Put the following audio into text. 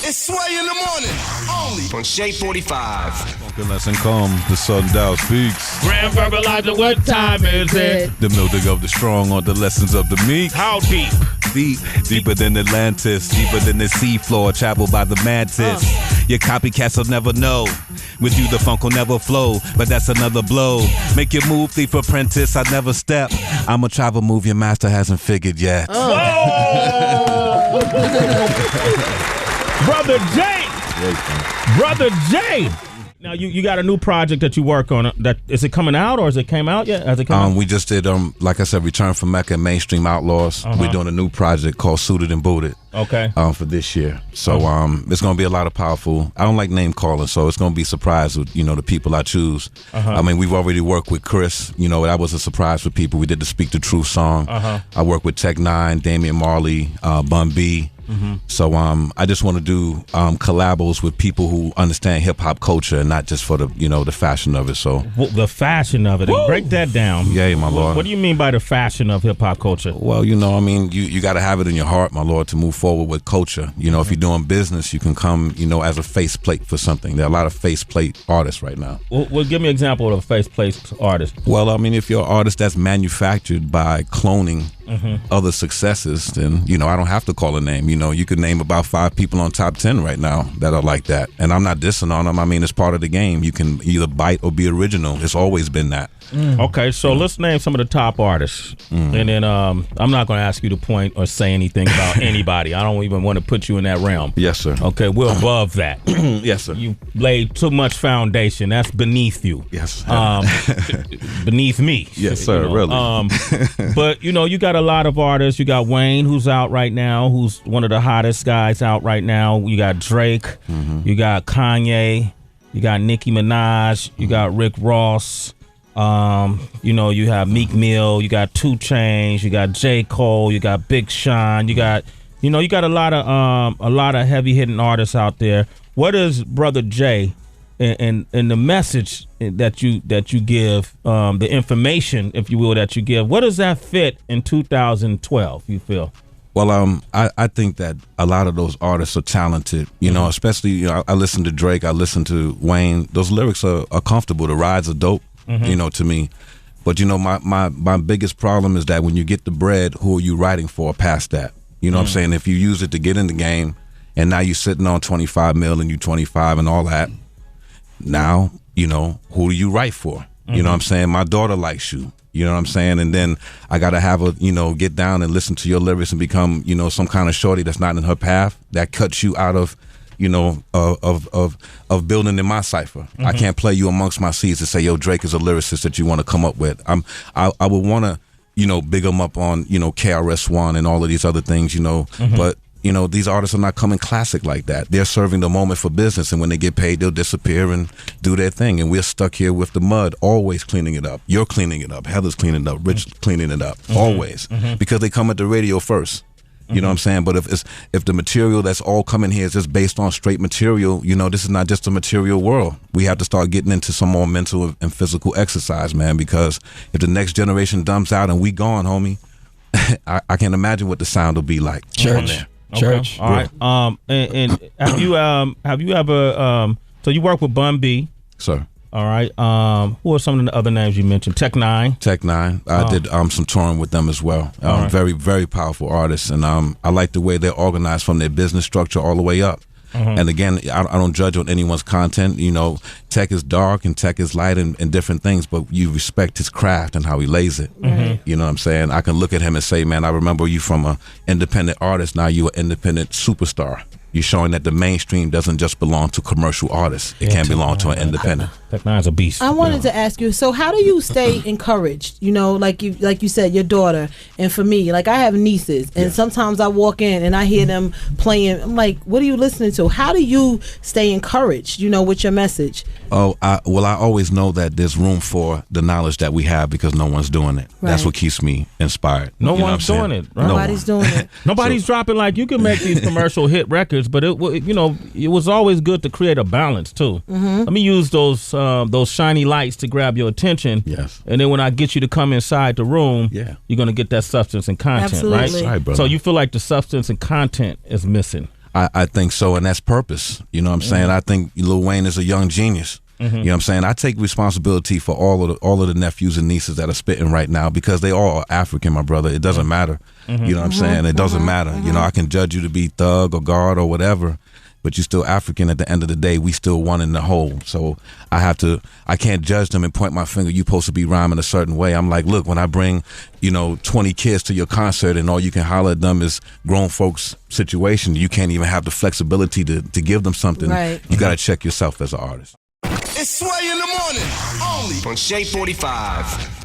It's Sway in the morning, only on Shade 45. Funky lesson come, the sun down speaks. Grand verbalizer, what time is it? The building of the strong or the lessons of the meek. How deep? Deep, deeper than Atlantis, deeper than the seafloor, traveled by the mantis. Your copycats will never know. With you, the funk will never flow, but that's another blow. Make your move, thief apprentice, I never step. I'm a travel move your master hasn't figured yet. Whoa! Brother Jay! Brother Jay! Now you got a new project that you work on. That is it coming out or has it came out yet? Has it come out? We just did like I said, Return from Mecca and Mainstream Outlaws. We're doing a new project called Suited and Booted. Okay. For this year. So it's gonna be a lot of powerful. I don't like name calling, so it's gonna be a surprise with the people I choose. I mean, we've already worked with Chris. That was a surprise for people. We did the Speak the Truth song. I worked with Tech Nine, Damian Marley, Bun B. So I just want to do collabos with people who understand hip hop culture and not just for the the fashion of it. So the fashion of it. Break that down. Yeah, my lord. What do you mean by the fashion of hip hop culture? Well, I mean, you got to have it in your heart, my lord, to move forward with culture. If you're doing business, you can come as a faceplate for something. There are a lot of faceplate artists right now. Well, give me an example of a faceplate artist. Well, I mean, if you're an artist that's manufactured by cloning other successes, then I don't have to call a name. You could name about 5 people on top 10 right now that are like that, and I'm not dissing on them. I mean, it's part of the game. You can either bite or be original. It's always been that. Okay, so let's name some of the top artists, and then I'm not going to ask you to point or say anything about anybody. I don't even want to put you in that realm. Yes, sir. Okay, we're above that. Yes, sir. You laid too much foundation. That's beneath you. Yes. Beneath me. Yes, sir. Really. But you got a lot of artists. You got Wayne, who's out right now, who's one of the hottest guys out right now. You got Drake. You got Kanye. You got Nicki Minaj. You got Rick Ross. You have Meek Mill, you got 2 Chainz, you got J. Cole, you got Big Sean, you got a lot of heavy hitting artists out there. What is Brother Jay and the message that you give, the information, if you will, that you give? What does that fit in 2012? You feel? Well, I think that a lot of those artists are talented, especially, I listen to Drake, I listen to Wayne. Those lyrics are comfortable. The rides are dope. To me. But my biggest problem is that when you get the bread, who are you writing for past that? What I'm saying? If you use it to get in the game and now you're sitting on 25 mil and you 25 and all that, now, who do you write for? You know what I'm saying? My daughter likes you. You know what I'm saying? And then I got to have her, get down and listen to your lyrics and become, some kind of shorty that's not in her path, that cuts you out of of building in my cipher. I can't play you amongst my seeds and say, yo, Drake is a lyricist that you want to come up with. I would want to, big them up on, KRS-One and all of these other things, but these artists are not coming classic like that. They're serving the moment for business, and when they get paid, they'll disappear and do their thing. And we're stuck here with the mud, always cleaning it up. You're cleaning it up. Heather's cleaning it up. Rich cleaning it up, always, because they come at the radio first. You know what I'm saying? But if the material that's all coming here is just based on straight material, this is not just a material world. We have to start getting into some more mental and physical exercise, man, because if the next generation dumps out and we gone, homie, I can't imagine what the sound will be like. Church. All right. And have you ever so you work with Bun B? Sir. All right. Who are some of the other names you mentioned? Tech Nine. I did some touring with them as well. Right. Very, very powerful artists, and I like the way they're organized from their business structure all the way up. And again, I don't judge on anyone's content. Tech is dark and Tech is light and different things, but you respect his craft and how he lays it. You know what I'm saying? I can look at him and say, man, I remember you from an independent artist. Now you're an independent superstar. You're showing that the mainstream doesn't just belong to commercial artists. It can belong to an independent. Tech Nine's a beast. I wanted to ask you, so how do you stay encouraged? Like you said, your daughter, and for me, like I have nieces, and sometimes I walk in and I hear them playing. I'm like, what are you listening to? How do you stay encouraged, with your message? Oh, I always know that there's room for the knowledge that we have because no one's doing it. Right. That's what keeps me inspired. No one's doing it. Right? Nobody's doing it. Nobody's dropping, like, you can make these commercial hit records, but it was always good to create a balance too. Let me use those shiny lights to grab your attention. Yes. And then when I get you to come inside the room, you're gonna get that substance and content, Absolutely. right? Right, brother. So you feel like the substance and content is missing. I think so, and that's purpose. You know what I'm saying? I think Lil Wayne is a young genius. You know what I'm saying? I take responsibility for all of the nephews and nieces that are spitting right now because they all are African, my brother. It doesn't matter. You know what I'm saying? It doesn't matter. You know, I can judge you to be thug or guard or whatever, but you're still African at the end of the day. We still one in the whole. So I can't judge them and point my finger, you supposed to be rhyming a certain way. I'm like, look, when I bring, 20 kids to your concert and all you can holler at them is grown folks situation, you can't even have the flexibility to give them something. Right. You got to check yourself as an artist. It's Sway in the morning, only on Shade 45.